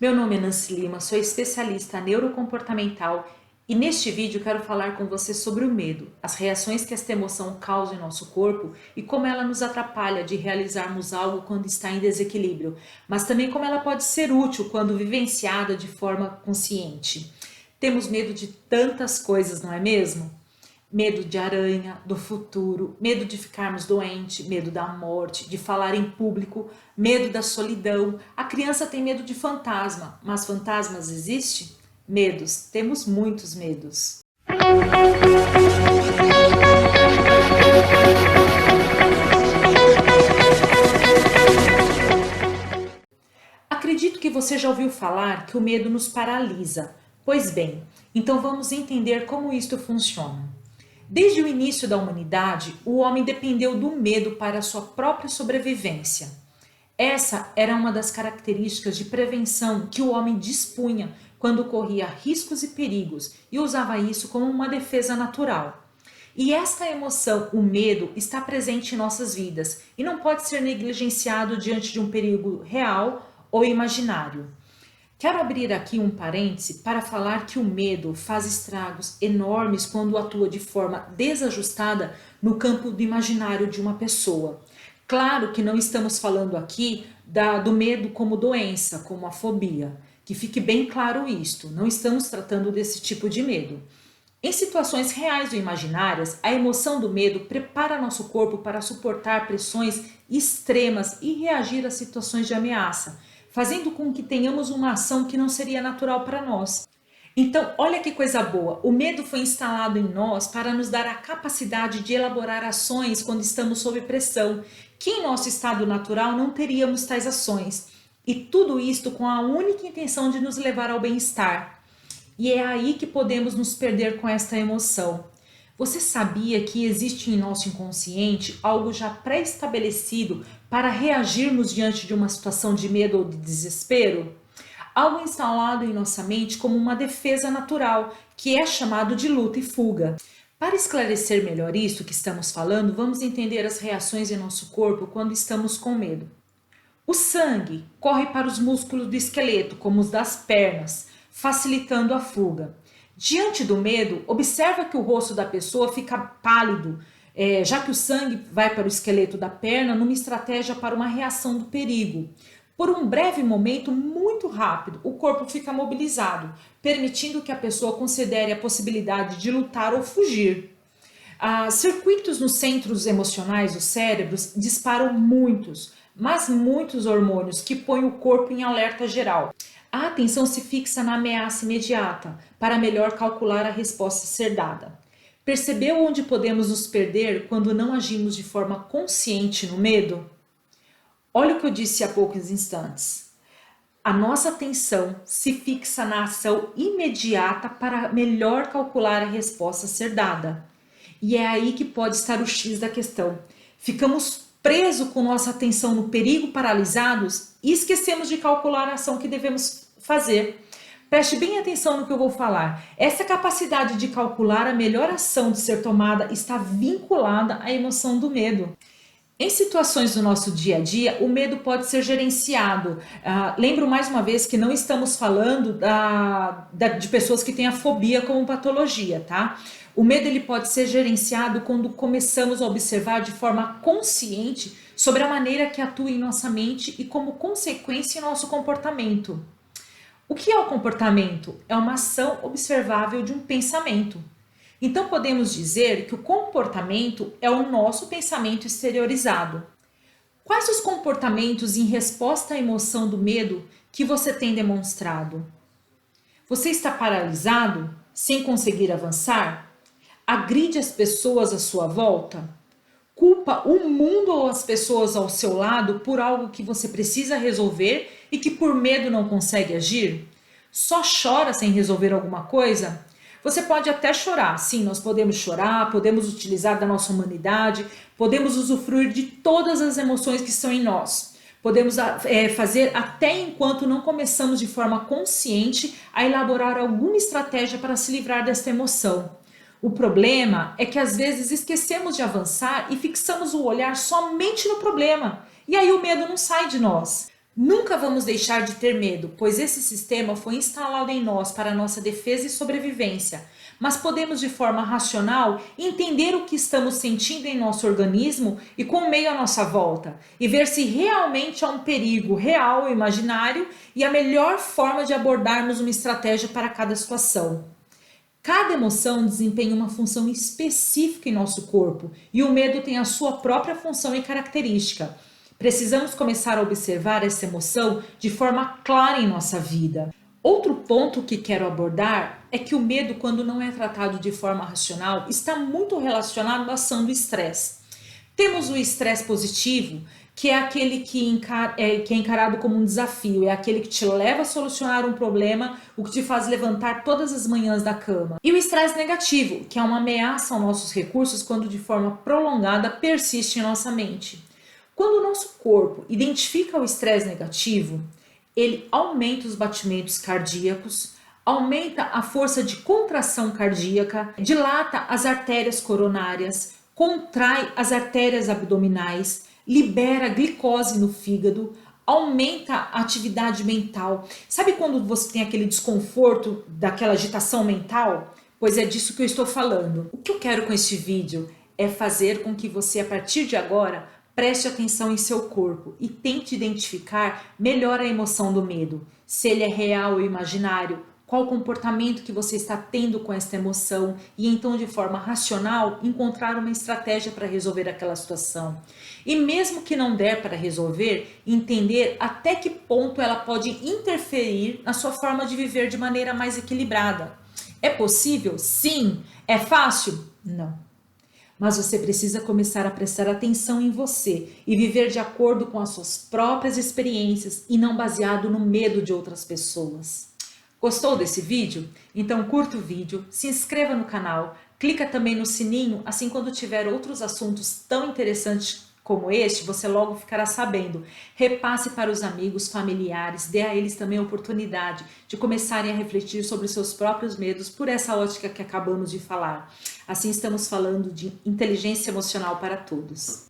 Meu nome é Nancy Lima, sou especialista neurocomportamental e neste vídeo quero falar com você sobre o medo, as reações que esta emoção causa em nosso corpo e como ela nos atrapalha de realizarmos algo quando está em desequilíbrio, mas também como ela pode ser útil quando vivenciada de forma consciente. Temos medo de tantas coisas, não é mesmo? Medo de aranha, do futuro, medo de ficarmos doentes, medo da morte, de falar em público, medo da solidão. A criança tem medo de fantasma, mas fantasmas existem? Medos, temos muitos medos. Acredito que você já ouviu falar que o medo nos paralisa. Pois bem, então vamos entender como isto funciona. Desde o início da humanidade, o homem dependeu do medo para a sua própria sobrevivência. Essa era uma das características de prevenção que o homem dispunha quando corria riscos e perigos e usava isso como uma defesa natural. E esta emoção, o medo, está presente em nossas vidas e não pode ser negligenciado diante de um perigo real ou imaginário. Quero abrir aqui um parêntese para falar que o medo faz estragos enormes quando atua de forma desajustada no campo do imaginário de uma pessoa. Claro que não estamos falando aqui do medo como doença, como a fobia. Que fique bem claro isto, não estamos tratando desse tipo de medo. Em situações reais ou imaginárias, a emoção do medo prepara nosso corpo para suportar pressões extremas e reagir a situações de ameaça, fazendo com que tenhamos uma ação que não seria natural para nós. Então, olha que coisa boa, o medo foi instalado em nós para nos dar a capacidade de elaborar ações quando estamos sob pressão, que em nosso estado natural não teríamos tais ações. E tudo isto com a única intenção de nos levar ao bem-estar. E é aí que podemos nos perder com esta emoção. Você sabia que existe em nosso inconsciente algo já pré-estabelecido para reagirmos diante de uma situação de medo ou de desespero? Algo instalado em nossa mente como uma defesa natural, que é chamado de luta e fuga. Para esclarecer melhor isso que estamos falando, vamos entender as reações em nosso corpo quando estamos com medo. O sangue corre para os músculos do esqueleto, como os das pernas, facilitando a fuga. Diante do medo, observa que o rosto da pessoa fica pálido, já que o sangue vai para o esqueleto da perna numa estratégia para uma reação do perigo. Por um breve momento, muito rápido, o corpo fica mobilizado, permitindo que a pessoa considere a possibilidade de lutar ou fugir. Circuitos nos centros emocionais dos cérebros disparam mas muitos hormônios que põem o corpo em alerta geral. A atenção se fixa na ameaça imediata, para melhor calcular a resposta a ser dada. Percebeu onde podemos nos perder quando não agimos de forma consciente no medo? Olha o que eu disse há poucos instantes. A nossa atenção se fixa na ação imediata para melhor calcular a resposta a ser dada. E é aí que pode estar o X da questão. Ficamos presos com nossa atenção no perigo, paralisados, e esquecemos de calcular a ação que devemos fazer. Preste bem atenção no que eu vou falar. Essa capacidade de calcular a melhor ação de ser tomada está vinculada à emoção do medo. Em situações do nosso dia a dia, o medo pode ser gerenciado. Lembro mais uma vez que não estamos falando de pessoas que têm a fobia como patologia, tá? O medo ele pode ser gerenciado quando começamos a observar de forma consciente sobre a maneira que atua em nossa mente e como consequência em nosso comportamento. O que é o comportamento? É uma ação observável de um pensamento. Então podemos dizer que o comportamento é o nosso pensamento exteriorizado. Quais os comportamentos em resposta à emoção do medo que você tem demonstrado? Você está paralisado, sem conseguir avançar? Agride as pessoas à sua volta? Culpa o mundo ou as pessoas ao seu lado por algo que você precisa resolver e que por medo não consegue agir? Só chora sem resolver alguma coisa? Você pode até chorar, sim, nós podemos chorar, podemos utilizar da nossa humanidade, podemos usufruir de todas as emoções que estão em nós. Podemos fazer até enquanto não começamos de forma consciente a elaborar alguma estratégia para se livrar desta emoção. O problema é que às vezes esquecemos de avançar e fixamos o olhar somente no problema, e aí o medo não sai de nós. Nunca vamos deixar de ter medo, pois esse sistema foi instalado em nós para nossa defesa e sobrevivência. Mas podemos, de forma racional, entender o que estamos sentindo em nosso organismo e com o meio à nossa volta, e ver se realmente há um perigo real ou imaginário e a melhor forma de abordarmos uma estratégia para cada situação. Cada emoção desempenha uma função específica em nosso corpo e o medo tem a sua própria função e característica. Precisamos começar a observar essa emoção de forma clara em nossa vida. Outro ponto que quero abordar é que o medo, quando não é tratado de forma racional, está muito relacionado à ação do estresse. Temos o estresse positivo, que é aquele que é encarado como um desafio, é aquele que te leva a solucionar um problema, o que te faz levantar todas as manhãs da cama. E o estresse negativo, que é uma ameaça aos nossos recursos quando de forma prolongada persiste em nossa mente. Quando o nosso corpo identifica o estresse negativo, ele aumenta os batimentos cardíacos, aumenta a força de contração cardíaca, dilata as artérias coronárias, contrai as artérias abdominais, libera glicose no fígado, aumenta a atividade mental. Sabe quando você tem aquele desconforto, daquela agitação mental? Pois é disso que eu estou falando. O que eu quero com este vídeo é fazer com que você, a partir de agora, preste atenção em seu corpo e tente identificar melhor a emoção do medo. Se ele é real ou imaginário, qual o comportamento que você está tendo com esta emoção e então, de forma racional, encontrar uma estratégia para resolver aquela situação. E mesmo que não der para resolver, entender até que ponto ela pode interferir na sua forma de viver de maneira mais equilibrada. É possível? Sim. É fácil? Não. Mas você precisa começar a prestar atenção em você e viver de acordo com as suas próprias experiências e não baseado no medo de outras pessoas. Gostou desse vídeo? Então curta o vídeo, se inscreva no canal, clica também no sininho, assim quando tiver outros assuntos tão interessantes como este, você logo ficará sabendo. Repasse para os amigos, familiares, dê a eles também a oportunidade de começarem a refletir sobre seus próprios medos por essa ótica que acabamos de falar. Assim estamos falando de inteligência emocional para todos.